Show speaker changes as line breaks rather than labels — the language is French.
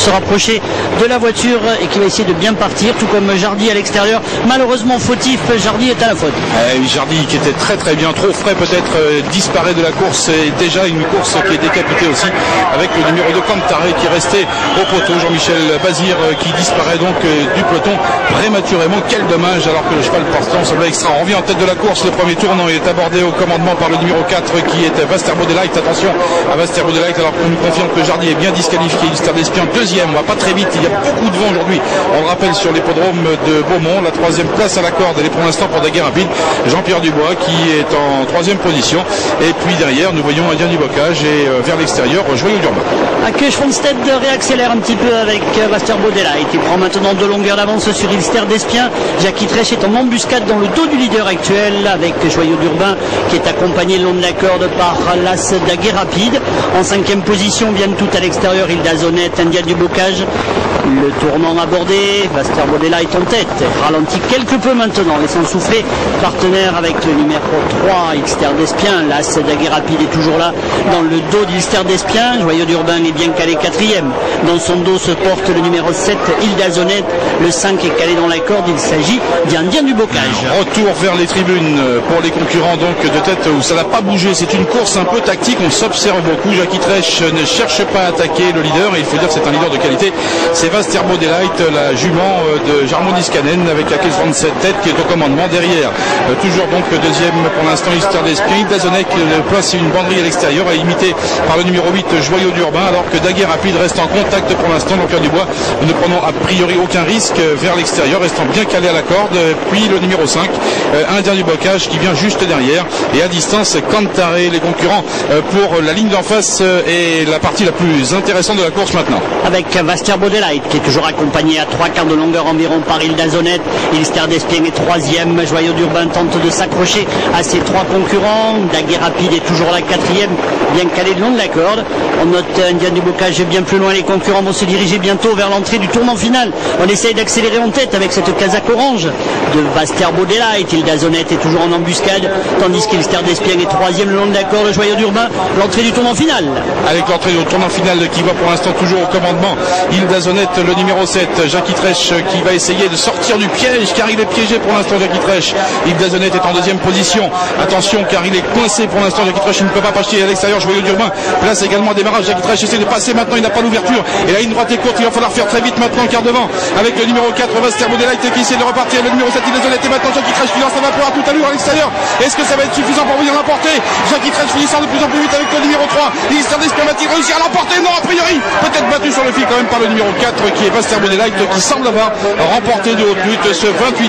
se rapprocher de la voiture et qui va essayer de bien partir, tout comme Jardy à l'extérieur. Malheureusement fautif, Jardy est à la faute.
Jardy qui était très bien, trop frais peut-être, disparaît de la course, et déjà une course qui est décapitée aussi, avec le numéro 2 Cantaré qui est resté au poteau. Jean-Michel Bazir qui disparaît donc du peloton prématurément. Quel dommage, alors que le cheval portant semblait extra. On revient en tête de la course, le premier tournant, il est abordé au commandement par le numéro 4 qui est Vasterbo Delight. Attention à Vasterbo Delight, alors qu'on nous confirme que Jardy est bien disqualifié. Ilster d'Espion deuxième, on va pas très vite, il y a beaucoup de vent aujourd'hui, on le rappelle, sur l'hippodrome de Beaumont. La troisième place à la corde, elle est pour l'instant pour Daguerre Rapide. Jean-Pierre Dubois qui est en troisième position, et puis derrière nous voyons Indien du Bocage, et vers l'extérieur Joyeux d'Urbain.
Que Schwanstedt réaccélère un petit peu avec Vasterbo Delight. Il prend maintenant 2 longueurs d'avance sur Ilster d'Espien. Jackie Trèche est en embuscade dans le dos du leader actuel, avec Joyeux d'Urbain qui est accompagné le long de la corde par l'As Daguerre Rapide. En 5e position viennent tout à l'extérieur Hilda Zonette, Indien du Bocage. Le tournant abordé, Vasterbo Delight en tête, ralentit quelque peu maintenant, laissant souffler partenaire avec le numéro 3, Ilster d'Espien. L'As Daguerre Rapide est toujours là dans le dos d'Ilster d'Espien. Joyeux d'Urbain est bien calé 4e. Dans son dos se porte le numéro 7, Hilda Zonette. Le 5 est calé dans la corde, il s'agit d'Indien du Bocage.
Retour vers les tribunes pour les concurrents, donc de tête où ça n'a pas bougé. C'est une course un peu tactique, on s'observe beaucoup. Jackie Trèche ne cherche pas à attaquer le leader, et il faut dire que c'est un leader de qualité. C'est Vasterbo Delight, la jument de Jarmo Niskanen, avec laquelle 37 têtes qui est au commandement derrière. Toujours donc deuxième pour l'instant Ilster d'Espien. Hilda Zonette place une banderie à l'extérieur, imité par le numéro 8 Joyeux d'Urbain, alors que Daguerre Rapide reste en contact pour l'instant. Jean-Pierre Dubois, nous ne prenons a priori aucun risque vers l'extérieur, restant bien calé à la corde. Puis le numéro 5, Indien du Bocage, qui vient juste derrière, et à distance Cantaré. Les concurrents pour la ligne d'en face et la partie la plus intéressante de la course maintenant.
Avec Vasterbo Delight qui est toujours accompagné à 3 quarts de longueur environ par Hilda Zonette. Ilster d'Espien est 3e. Joyeux d'Urbain tente de s'accrocher à ses 3 concurrents. Daguerre Rapide est toujours la 4e, bien calé le long de la corde. On note Indien du Bocage bien plus loin. Les concurrents vont se diriger bientôt vers l'entrée du tournant final. On essaye d'accélérer en tête avec cette casaque orange de Vasterbo Delight. Hilda Zonette est toujours en embuscade, tandis qu'Ilster d'Espien est 3e le long de la corde. Joyeux d'Urbain, l'entrée du tournant final.
Avec l'entrée du tournant final qui va pour l'instant toujours au commandement Hilda Zonette, le numéro 7, Jackie Trèche, qui va essayer de sortir du piège, car il est piégé pour l'instant Jackie Trèche. Hilda Zonette est en 2e position. Attention, car il est coincé pour l'instant Jackie Trèche, il ne peut pas passer à l'extérieur. Joyeux d'Urbain place également un démarrage. Jackie Trèche essaie de passer maintenant, il n'a pas l'ouverture, et la ligne droite est courte, il va falloir faire très vite maintenant, car devant avec le numéro 4 Vasterbo Delight qui essaie de repartir, le numéro 7 Hilda Zonette, et maintenant Jackie Trèche qui lance la vapeur à toute allure à l'extérieur. Est-ce que ça va être suffisant pour venir l'emporter? Jackie Trèche finissant de plus en plus vite avec le numéro 3, Ilster d'Espien va-t-il réussir à l'emporter? Non, a priori, peut-être battu sur le fil quand même par le numéro 4 qui est Vasterbo Delight, qui semble avoir remporté de haute lutte ce 28.